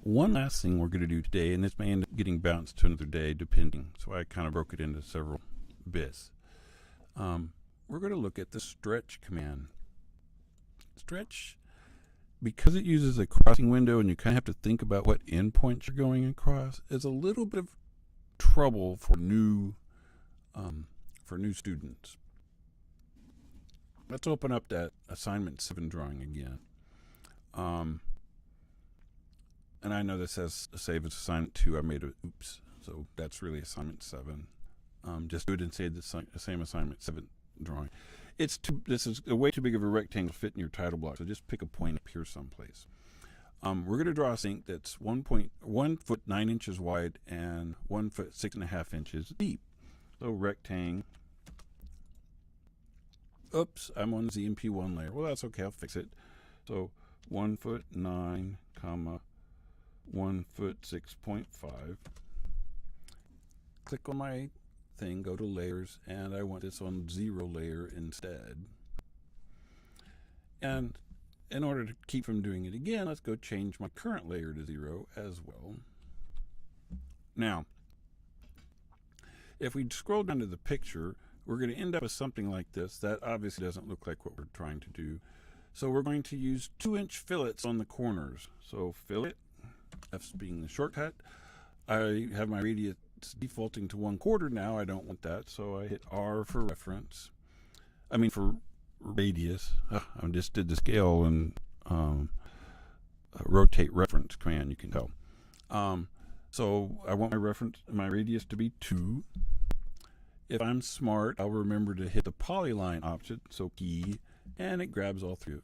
one last thing we're going to do today, and this may end up getting bounced to another day depending, so I kind of broke it into several bits. We're going to look at the stretch command. Stretch, because it uses a crossing window and you kind of have to think about what endpoints you're going across, is a little bit of trouble for new students. Let's open up that assignment 7 drawing again. And I know this says save as assignment 2. I made a oops, so that's really assignment 7. Just do it and save the same assignment 7 drawing. This is a way too big of a rectangle to fit in your title block, so just pick a point up here someplace. We're going to draw a sink that's 1 foot 9 inches wide and 1 foot 6.5 inches deep. So rectangle. Oops, I'm on ZMP1 layer. Well, that's okay, I'll fix it. So 1 foot 9, 1 foot 6.5. Click on my thing, go to layers, and I want this on 0 layer instead. And in order to keep from doing it again, let's go change my current layer to 0 as well. Now, if we scroll down to the picture, we're going to end up with something like this. That obviously doesn't look like what we're trying to do. So we're going to use 2-inch fillets on the corners. So fillet, F being the shortcut. I have my radius defaulting to 1/4 now. I don't want that, so I hit R for reference. For radius. I just did the scale and rotate reference command, you can tell. So I want my radius to be 2. If I'm smart, I'll remember to hit the polyline option, so key, and it grabs all 4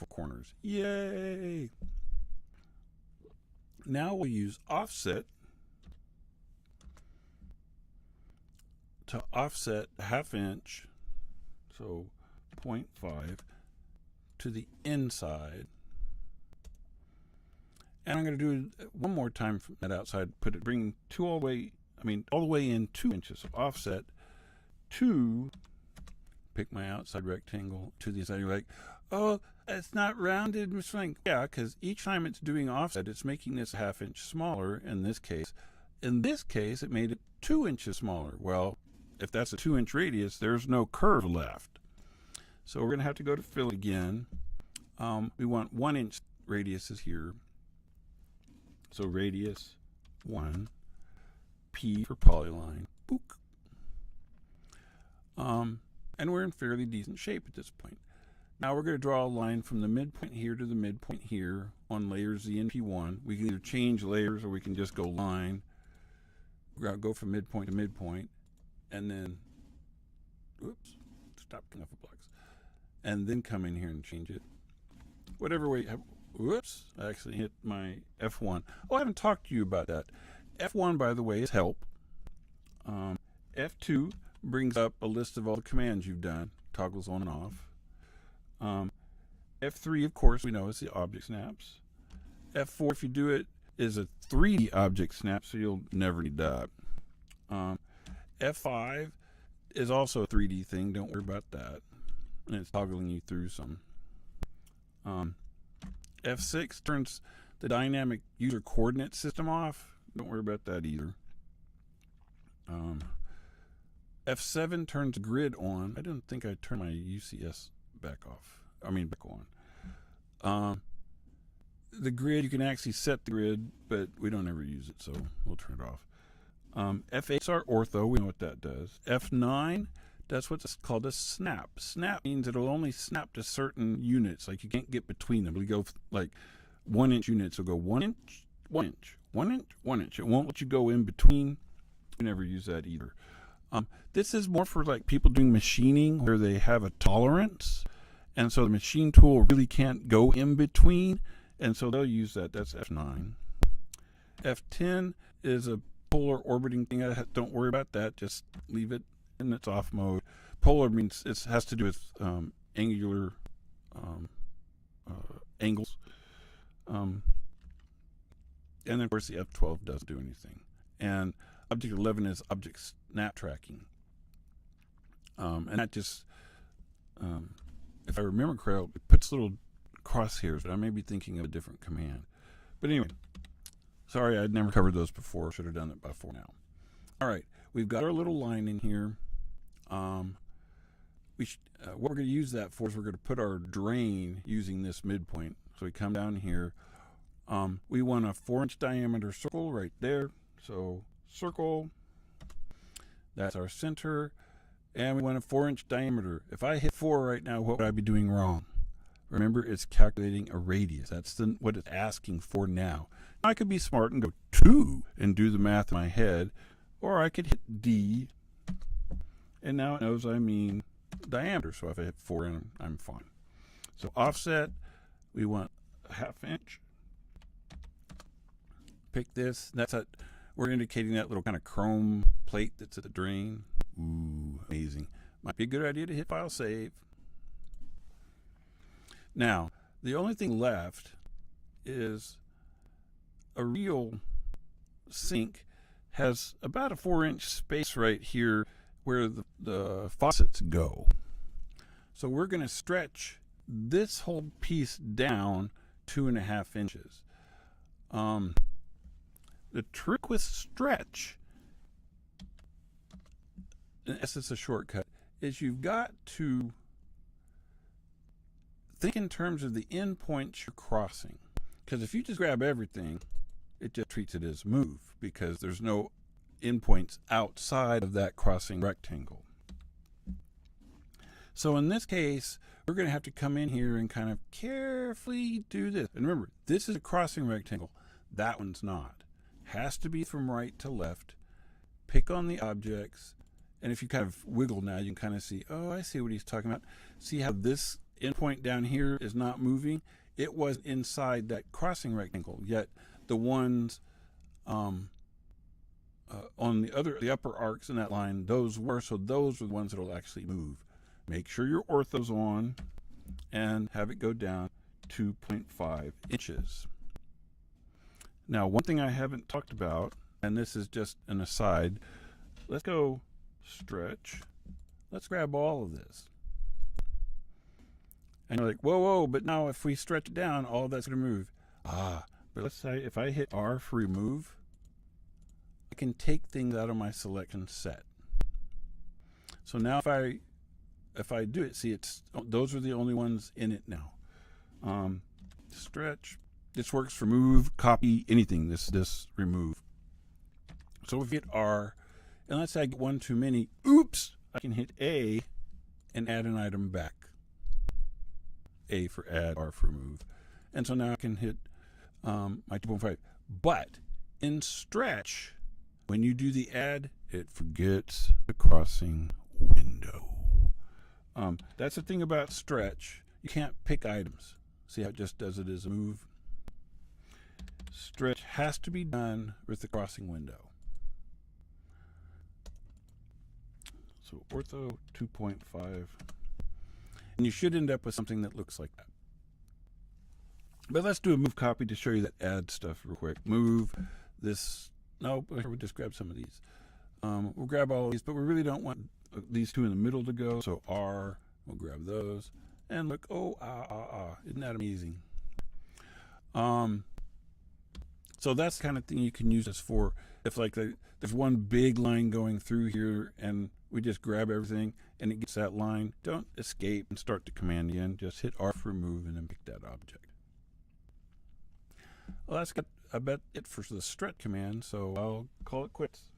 corners. Yay! Now we'll use offset to offset 1/2 inch, so 0.5, to the inside. And I'm going to do it one more time from that outside. Bring 2 all the way in 2 inches. So offset 2. Pick my outside rectangle to the inside. You're like, oh, it's not rounded, Mr. Frank. Yeah, because each time it's doing offset, it's making this 1/2 inch smaller in this case. In this case, it made it 2 inches smaller. Well, if that's a 2-inch radius, there's no curve left. So we're going to have to go to fill again. We want 1-inch radiuses here. So radius 1, P for polyline. Book. And we're in fairly decent shape at this point. Now we're going to draw a line from the midpoint here to the midpoint here on layer ZNP1. We can either change layers or we can just go line. Go from midpoint to midpoint. And then, stop coming off the blocks. And then come in here and change it. Whatever way, I actually hit my F1. Oh, I haven't talked to you about that. F1, by the way, is help. F2 brings up a list of all the commands you've done, toggles on and off. F3, of course, we know is the object snaps. F4, if you do it, is a 3D object snap, so you'll never need that. F5 is also a 3D thing, don't worry about that. And it's toggling you through some. F6 turns the dynamic user coordinate system off. Don't worry about that either. F7 turns grid on. I didn't think I turned my UCS back on. The grid, you can actually set the grid, but we don't ever use it, so we'll turn it off. F8 is our ortho. We know what that does. F9, that's what's called a snap. Snap means it'll only snap to certain units. Like you can't get between them. We go like 1-inch units. It'll go 1 inch, 1 inch, 1 inch, 1 inch. It won't let you go in between. We never use that either. This is more for like people doing machining where they have a tolerance, and so the machine tool really can't go in between, and so they'll use that. That's F9. F10 is a polar orbiting thing. Don't worry about that. Just leave it in its off mode. Polar means it has to do with angular angles. And then, of course, the F12 doesn't do anything. And object 11 is object snap tracking. And that just, if I remember correctly, it puts little crosshairs, but I may be thinking of a different command. But anyway, Sorry, I'd never covered those before. Should have done it before now. All right, we've got our little line in here. What we're going to use that for is we're going to put our drain using this midpoint. So we come down here. We want a 4-inch diameter circle right there. So circle, that's our center. And we want a 4-inch diameter. If I hit 4 right now, what would I be doing wrong? Remember, it's calculating a radius. That's what it's asking for now. I could be smart and go 2 and do the math in my head, or I could hit D, and now it knows I mean diameter. So if I hit 4 in, I'm fine. So offset, we want a 1/2 inch. Pick this. We're indicating that little kind of chrome plate that's at the drain. Ooh, amazing. Might be a good idea to hit File Save. Now, the only thing left is a real sink has about a 4-inch space right here where the faucets go. So we're going to stretch this whole piece down 2.5 inches. The trick with stretch, unless it's a shortcut, is you've got to think in terms of the endpoints you're crossing. Because if you just grab everything, it just treats it as move because there's no endpoints outside of that crossing rectangle. So in this case, we're going to have to come in here and kind of carefully do this. And remember, this is a crossing rectangle. That one's not. Has to be from right to left. Pick on the objects. And if you kind of wiggle now, you can kind of see, oh, I see what he's talking about. See how this endpoint down here is not moving? It was inside that crossing rectangle, yet the ones on the upper arcs in that line, those were the ones that will actually move. Make sure your ortho's on and have it go down 2.5 inches. Now, one thing I haven't talked about, and this is just an aside, let's go stretch. Let's grab all of this. And you're like, whoa, but now if we stretch it down, all that's going to move. But let's say if I hit R for remove, I can take things out of my selection set. So now if I do it, see, those are the only ones in it now. Stretch. This works for move, copy, anything. This remove. So if you hit R, and let's say I get one too many, oops, I can hit A and add an item back. A for add, R for remove. And so now I can hit my 2.5. But in stretch, when you do the add, it forgets the crossing window. That's the thing about stretch. You can't pick items. See how it just does it as a move? Stretch has to be done with the crossing window. So ortho 2.5. And you should end up with something that looks like that. But let's do a move copy to show you that add stuff real quick. Move this. No, we'll just grab some of these. We'll grab all of these, but we really don't want these two in the middle to go. So R, we'll grab those. And look, isn't that amazing? So that's the kind of thing you can use this for. If like there's one big line going through here and we just grab everything and it gets that line, don't escape and start the command again. Just hit R for remove and then pick that object. Well, that's got, I bet, it for the stretch command, so I'll call it quits.